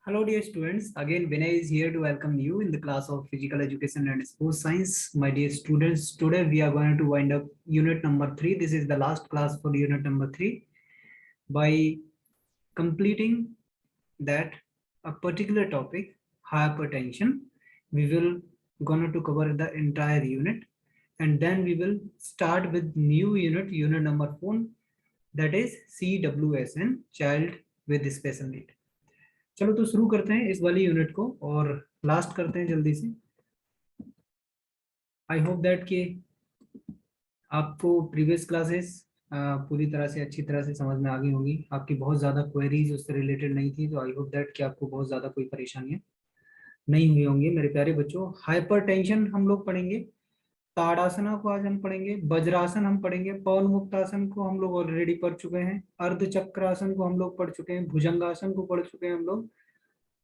Hello dear students, again Vinay is here to welcome you in the class of Physical Education and Sports Science. My dear students, today we are going to wind up unit number 3. This is the last class for unit number 3. By completing that a particular topic, hypertension, we will going to cover the entire unit, and then we will start with new unit number 4, that is CWSN, Child with Special Need. चलो तो शुरू करते हैं इस वाली unit को और last करते हैं जल्दी से। आई होप दैट कि आपको प्रीवियस क्लासेस पूरी तरह से अच्छी तरह से समझ में आ गई होंगी। आपकी बहुत ज़्यादा क्वेरीज उससे रिलेटेड नहीं थी, तो आई होप दैट कि आपको बहुत ज़्यादा कोई परेशानियां नहीं हुई होंगी मेरे प्यारे बच्चों। हाइपरटेंशन हम लोग पढ़ेंगे, ताड़ासना को आज हम पढ़ेंगे, वज्रासन हम पढ़ेंगे, पवन मुक्तासन को हम लोग ऑलरेडी पढ़ चुके हैं, अर्धचक्रासन को हम लोग पढ़ चुके हैं, भुजंगासन को पढ़ चुके हैं हम लोग।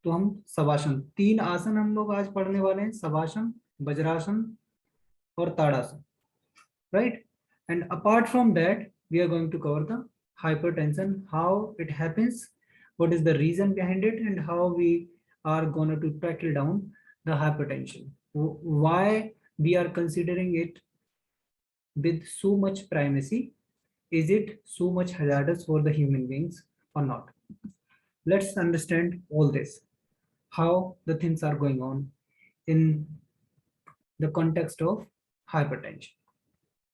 तो हम शवासन, 3 आसन हम लोग आज पढ़ने वाले हैं, शवासन, वज्रासन और tadasana, right. And apart from that we are going to cover the hypertension, how it happens, what is the reason behind it, and how we are going to tackle down the hypertension, why we are considering it with so much primacy, is it so much hazardous for the human beings or not. Let's understand all this, how the things are going on in the context of hypertension,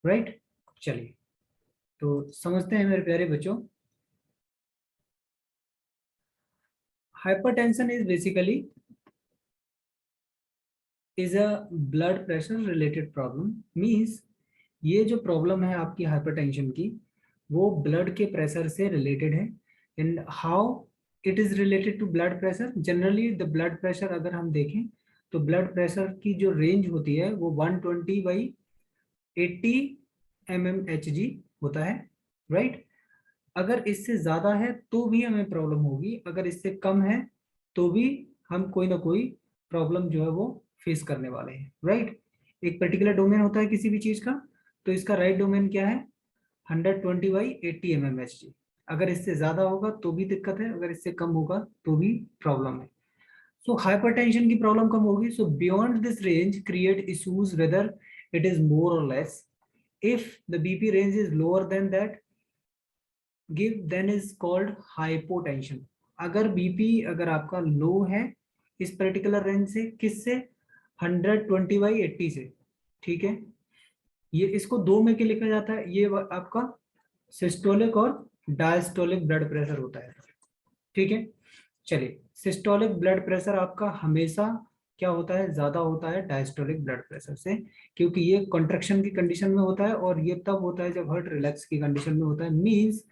right? चलिए तो समझते हैं मेरे प्यारे बच्चों। Hypertension is basically is a blood pressure related problem, means ये जो problem है आपकी हाइपरटेंशन की वो ब्लड के प्रेशर से रिलेटेड है। And how it is related to blood pressure, generally the blood pressure अगर हम देखें तो ब्लड प्रेशर की जो रेंज होती है वो 120/80 mmHg होता है, राइट। अगर इससे ज्यादा है तो भी हमें प्रॉब्लम होगी, अगर इससे कम है तो भी हम कोई ना कोई प्रॉब्लम जो है वो फेस करने वाले हैं, राइट। एक पर्टिकुलर डोमेन होता है किसी भी चीज का, तो इसका राइट डोमेन क्या है 120/80 mmHg। अगर इससे ज्यादा होगा तो भी दिक्कत है, अगर इससे कम होगा तो भी प्रॉब्लम है। सो हाइपरटेंशन की प्रॉब्लम कम होगी। So beyond this range create issues whether it is more or less. If the BP range is lower than that give then is called hypotension. अगर बीपी अगर आपका लो है इस पर्टिकुलर रेंज से, किससे 120/80 से, ठीक है। ये इसको 2 में क्या लिखा जाता है, ये आपका सिस्टोलिक और डायस्टोलिक ब्लड प्रेशर होता है, ठीक है। चलिए, सिस्टोलिक ब्लड प्रेशर आपका हमेशा क्या होता है, ज्यादा होता है डायस्टोलिक ब्लड प्रेशर से, क्योंकि ये कॉन्ट्रैक्शन की कंडीशन में होता है और ये तब होता है जब हार्ट रिलैक्स की कंडीशन में होता है। मींस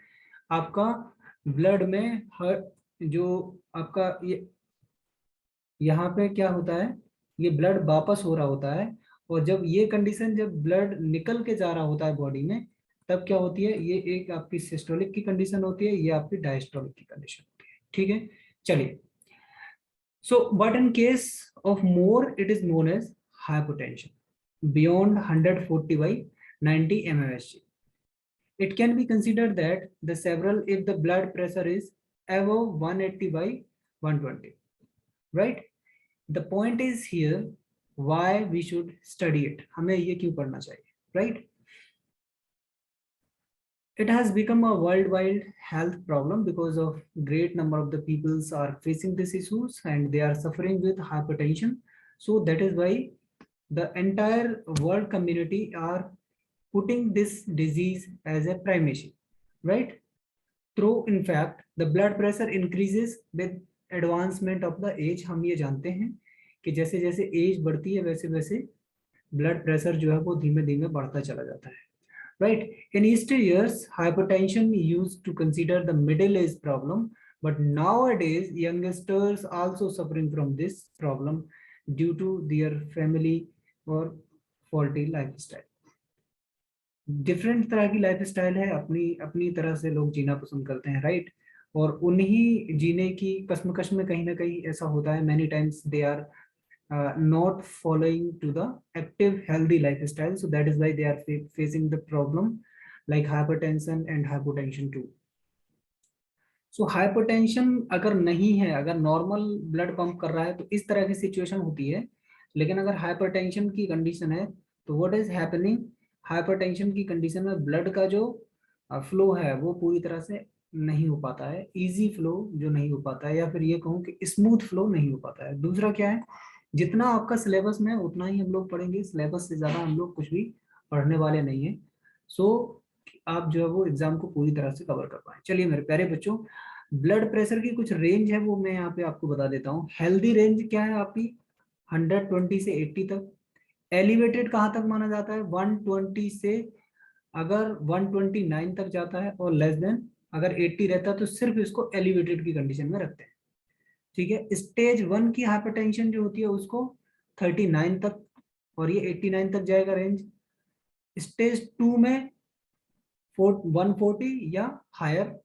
आपका ब्लड में हार्ट जो आपका ये यहाँ पे क्या होता है, ये ब्लड वापस हो रहा होता है, और जब ये कंडीशन जब ब्लड निकल के जा रहा होता है बॉडी में, तब क्या होती है, ये एक आपकी सिस्टोलिक की कंडीशन होती है, ये आपकी डायस्टोलिक की कंडीशन होती है, ठीक है। चलिए, so but in case of more it is known as hypotension beyond 140/90 mmHg. It can be considered that the several if the blood pressure is above 180/120, right? The point is here why we should study it, हमें ये क्यों पढ़ना चाहिए, right? It has become a worldwide health problem because of great number of the peoples are facing these issues and they are suffering with hypertension. So that is why the entire world community are putting this disease as a primacy, right? Through in fact the blood pressure increases with advancement of the age. हम ये जानते हैं कि जैसे जैसे as बढ़ती है वैसे वैसे ब्लड प्रेशर जो है वो धीमे धीमे बढ़ता चला जाता है, right? In earlier years, hypertension used to consider the middle age problem, but nowadays youngsters also suffering from this problem due to their family or faulty lifestyle. Different तरह की लाइफ स्टाइल है, अपनी अपनी तरह से लोग जीना पसंद करते हैं, राइट। और उन्हीं जीने की कश्मकश में कहीं ना कहीं ऐसा होता है, many times they are not following to the active healthy lifestyle, so that is why they are facing the problem like hypertension and hypotension too. So hypertension अगर नहीं है, अगर नॉर्मल ब्लड पंप कर रहा है तो इस तरह की सिचुएशन होती है। लेकिन अगर हाइपरटेंशन की कंडीशन है तो व्हाट इज हैपनिंग, हाइपरटेंशन की कंडीशन में ब्लड का जो फ्लो है वो पूरी तरह से नहीं हो पाता है, इजी फ्लो जो नहीं हो पाता है, या फिर ये कहूँ कि स्मूथ फ्लो नहीं हो पाता है। दूसरा क्या है, जितना आपका सिलेबस में उतना ही हम लोग पढ़ेंगे, सिलेबस से ज़्यादा हम लोग कुछ भी पढ़ने वाले नहीं है। सो आप जो है वो एग्जाम को पूरी तरह से कवर कर पाए। चलिए मेरे प्यारे बच्चों, ब्लड प्रेशर की कुछ रेंज है वो मैं यहाँ पे आपको बता देता हूँ। हेल्दी रेंज क्या है आपकी 120 से 80 तक। एलिवेटेड कहाँ तक माना जाता है 120 से, अगर 129 तक जाता है और लेस देन अगर 80 रहता है तो सिर्फ इसको एलिवेटेड की कंडीशन में रखते हैं। ठीक है, स्टेज 1 की हाइपरटेंशन जो होती है उसको 39 तक, और ये 89 तक जाएगा रेंज। स्टेज 2 में 140 या हायर,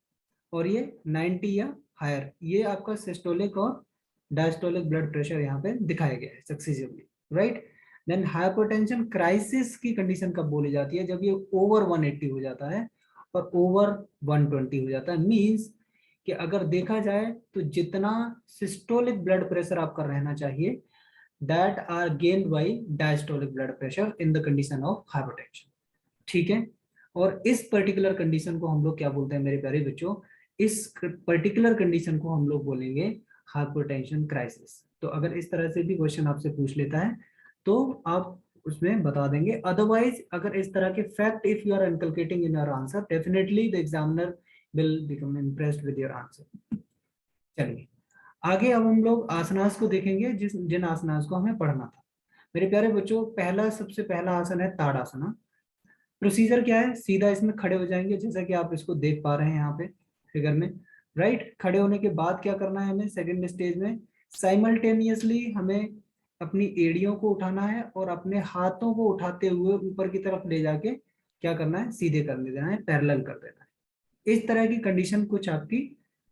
और ये 90 या हायर। ये आपका सिस्टोलिक और डायस्टोलिक ब्लड प्रेशर यहाँ पे दिखाया गया है successively, right. Then hypertension crisis की कंडीशन कब बोली जाती है, जब ये ओवर 180 हो जाता है और ओवर 120 हो जाता है। मींस कि अगर देखा जाए तो जितना सिस्टोलिक ब्लड प्रेशर आपका रहना चाहिए that are gained by diastolic blood pressure in the condition of hypertension. ठीक है, और इस पर्टिकुलर कंडीशन को हम लोग क्या बोलते हैं मेरे प्यारे बच्चों, इस पर्टिकुलर कंडीशन को हम लोग बोलेंगे हाइपरटेंशन क्राइसिस। तो अगर इस तरह से भी क्वेश्चन आपसे पूछ लेता है तो आप उसमें बता देंगे। अदरवाइज अगर इस तरह के fact if you are inculcating in your answer, definitely the examiner will become impressed with your answer. चलिए आगे अब हम लोग आसनास को देखेंगे, जिन आसनास को हमें पढ़ना था। मेरे प्यारे बच्चों, सबसे पहला आसन है ताड़ासना। प्रोसीजर क्या है, सीधा इसमें खड़े हो जाएंगे जैसा कि आप इसको देख पा रहे हैं यहाँ पे फिगर में, राइट। खड़े होने के बाद क्या करना है हमें, सेकंड स्टेज में साइमल्टेनियसली हमें अपनी एड़ियों को उठाना है और अपने हाथों को उठाते हुए ऊपर की तरफ ले जाके क्या करना है, सीधे कर देना है, पैरेलल कर देना है। इस तरह की कंडीशन कुछ आपकी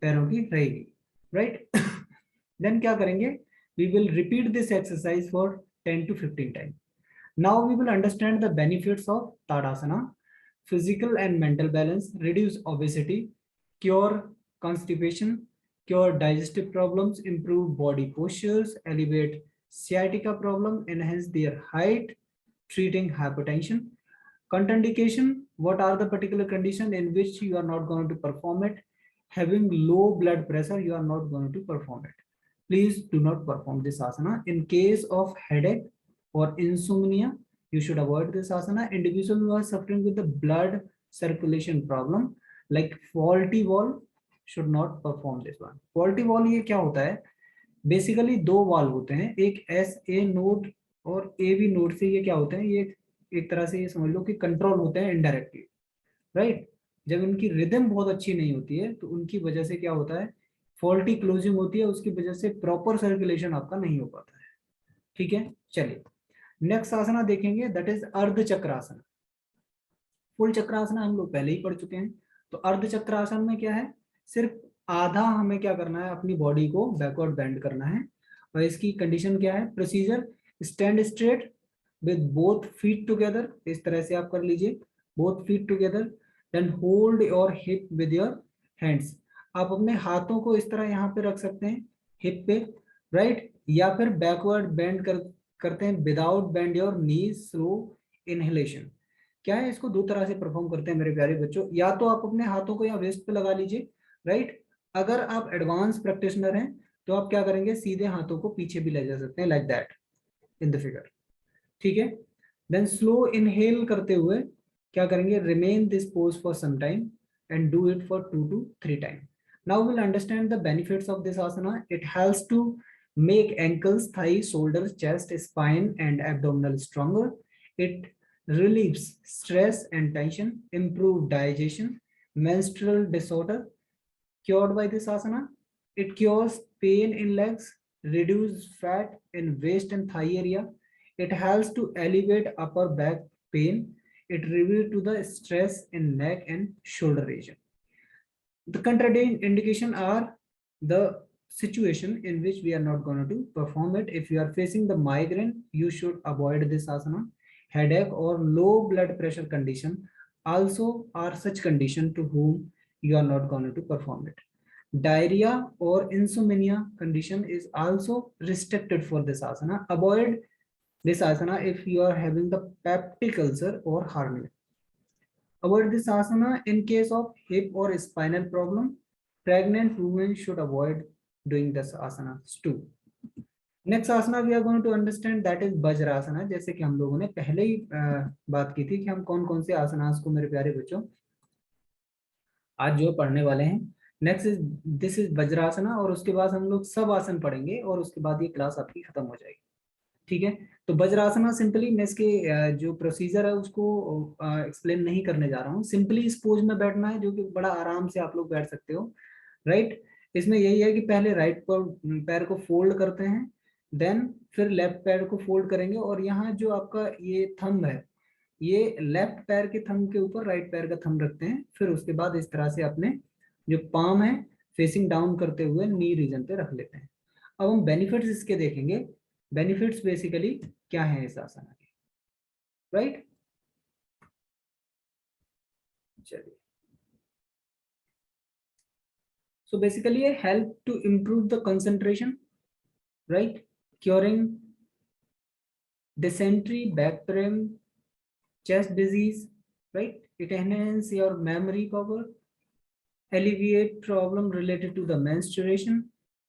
पैरों की रहेगी, राइट। देन क्या करेंगे, we will repeat this exercise for 10 to 15 time. Now we will understand the benefits of Tadasana: physical and mental balance, reduce obesity, cure constipation, cure digestive problems, improve body postures, elevate sciatica problem, enhance their height, treating hypertension. Contraindication: what are the particular condition in which you are not going to perform it? Having low blood pressure, you are not going to perform it. Please do not perform this asana. In case of headache or insomnia, you should avoid this asana. Individuals who are suffering with the blood circulation problem like faulty wall should not perform this one. Faulty wall ये क्या होता है, basically दो वाल होते हैं, एक S A node और ए बी नोड से ये क्या होते हैं, ये एक तरह से ये समझ लो कि कंट्रोल होते हैं इनडायरेक्टली, राइट। जब इनकी रिदम बहुत अच्छी नहीं होती है तो उनकी वजह से क्या होता है, फॉल्टी क्लोजिंग होती है, उसकी वजह से प्रॉपर सर्कुलेशन आपका नहीं हो पाता है। ठीक है, चलिए नेक्स्ट आसना देखेंगे, दैट इज अर्ध चक्रासन। फुल चक्रासन हम लोग पहले ही पढ़ चुके हैं। तो अर्ध चक्रासन में क्या है, सिर्फ आधा हमें क्या करना है, अपनी बॉडी को बैकवर्ड बेंड करना है। और इसकी कंडीशन क्या है, procedure: stand straight with both feet together, इस तरह से आप कर लीजिए, both feet together. Then hold your hip with your hands, आप अपने हाथों को इस तरह यहाँ पे रख सकते हैं हिप पे, राइट। या फिर बैकवर्ड बेंड करते हैं without bend your knees, slow inhalation. क्या है, इसको दो तरह से परफॉर्म करते हैं मेरे प्यारे बच्चों। या तो आप अपने हाथों को यहाँ वेस्ट पे लगा लीजिए, राइट। अगर आप एडवांस प्रैक्टिशनर हैं तो आप क्या करेंगे, सीधे हाथों को पीछे भी ले जा सकते हैं, like that in the figure. ठीक है, देन स्लो इनहेल करते हुए क्या करेंगे, remain this pose for some time and do it for 2 to 3 time. Now will understand the benefits of this asana. It helps to make ankles, thighs, shoulders, chest, spine and abdominal stronger. It relieves stress and tension, improve digestion, menstrual disorder cured by this asana. It cures pain in legs, reduce fat in waist and thigh area. It helps to elevate upper back pain. It relieves to the stress in neck and shoulder region. The contraindication are the situation in which we are not going to perform it. If you are facing the migraine, you should avoid this asana. Headache or low blood pressure condition also are such condition to whom you are not going to perform it. diarrhea or insomnia condition is also restricted for this asana. Avoid this asana if you are having the peptic ulcer or hernia. Avoid this asana in case of hip or spinal problem. Pregnant women should avoid doing this asana too. Next asana we are going to understand that is vajrasana. जैसे कि हम लोगों ने पहले ही बात की थी कि हम कौन कौन से आसनास को मेरे प्यारे बच्चों आज जो पढ़ने वाले हैं। नेक्स्ट इज दिस इज वज्रासना और उसके बाद हम लोग सब आसन पढ़ेंगे और उसके बाद ये क्लास आपकी खत्म हो जाएगी। ठीक है, तो वज्रासना सिंपली मैं इसके जो प्रोसीजर है उसको एक्सप्लेन नहीं करने जा रहा हूँ। सिंपली इस पोज में बैठना है जो कि बड़ा आराम से आप लोग बैठ सकते हो, राइट। इसमें यही है कि पहले राइट पैर को फोल्ड करते हैं, देन फिर लेफ्ट पैर को फोल्ड करेंगे और यहाँ जो आपका ये थंब है ये लेफ्ट पैर के थंब के ऊपर राइट पैर का थंब रखते हैं। फिर उसके बाद इस तरह से अपने जो पाम है फेसिंग डाउन करते हुए नी रीजन पे रख लेते हैं। अब हम बेनिफिट्स इसके देखेंगे। बेनिफिट्स बेसिकली क्या है इस आसना के, राइट। चलिए, सो बेसिकली ये help to improve the concentration, right, curing dysentery, back pain, chest disease, right? It enhance your memory power, alleviate problem related to the menstruation,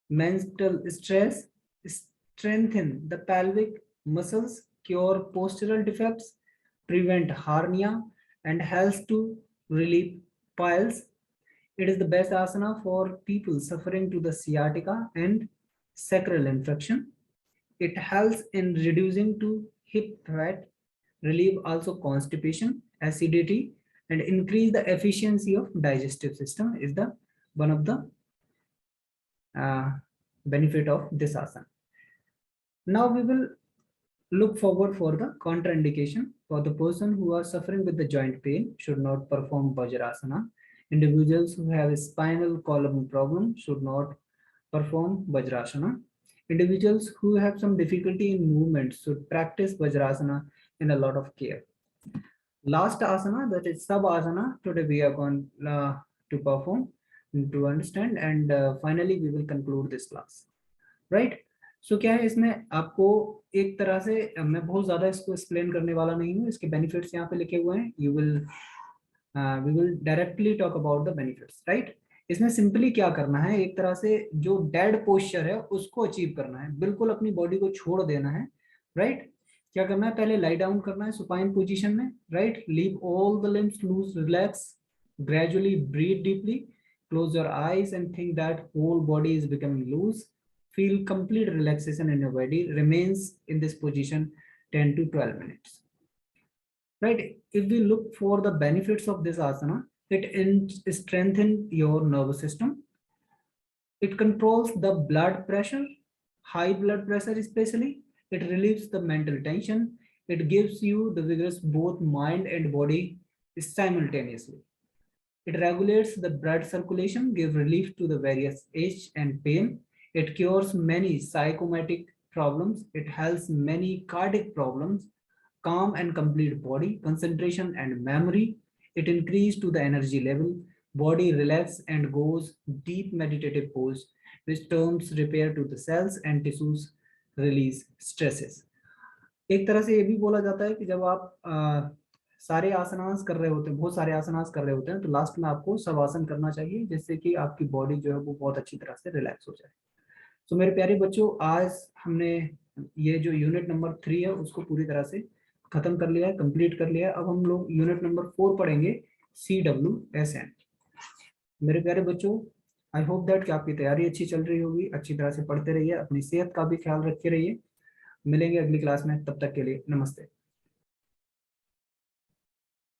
mental stress, strengthen the pelvic muscles, cure postural defects, prevent hernia, and helps to relieve piles. It is the best asana for people suffering to the sciatica and sacral infection. It helps in reducing to hip fat, relieve also constipation, acidity, and increase the efficiency of digestive system is the one of the benefit of this asana. Now we will look forward for the contraindication. For the person who are suffering with the joint pain should not perform Vajrasana. Individuals who have a spinal column problem should not perform Vajrasana. Individuals who have some difficulty in movement should practice Vajrasana in a lot of care. Last asana, that is Savasana, today we are going to perform to understand, and finally we will conclude this class, right? So क्या है इसमें आपको एक तरह से मैं बहुत ज्यादा इसको एक्सप्लेन करने वाला नहीं हूँ। इसके बेनिफिट्स यहाँ पे लिखे हुए हैं, we will directly talk about the benefits, right? इसमें सिंपली क्या करना है, एक तरह से जो डेड पोस्चर है उसको अचीव करना है, बिल्कुल अपनी बॉडी को छोड़ देना है, राइट। क्या करना है, पहले लाई डाउन करना है सुपाइन पोजीशन में, right. Leave all the limbs loose, relax, gradually breathe deeply, close your eyes and think that whole body is becoming loose. Feel complete relaxation in your body. Remains in this position 10 to 12 minutes. Right? If we look for the benefits of this asana, it strengthens your nervous system. It controls the blood pressure, high blood pressure especially. It relieves the mental tension. It gives you the vigorous both mind and body simultaneously. It regulates the blood circulation, give relief to the various ache and pain. It cures many psychosomatic problems. It helps many cardiac problems, calm and complete body, concentration and memory. It increases to the energy level, body relax and goes deep meditative pose, which terms repair to the cells and tissues, release stresses. एक तरह से ये भी बोला जाता है कि जब आप सारे आसनास कर रहे होते हैं, बहुत सारे आसनास कर रहे होते हैं, तो लास्ट में आपको शवासन करना चाहिए जिससे कि आपकी बॉडी जो है वो बहुत अच्छी तरह से रिलैक्स हो जाए। तो मेरे प्यारे बच्चों, आज हमने ये जो यूनिट नंबर 3 है उसको पूरी तरह से खत्म कर लिया है, कंप्लीट कर लिया है। अब हम लोग यूनिट नंबर 4 पढ़ेंगे, CWSN। मेरे प्यारे बच्चों, आई होप दैट कि आपकी तैयारी अच्छी चल रही होगी, अच्छी तरह से पढ़ते रहिए, अपनी सेहत का भी ख्याल रखते रहिए। मिलेंगे अगली क्लास में, तब तक के लिए नमस्ते।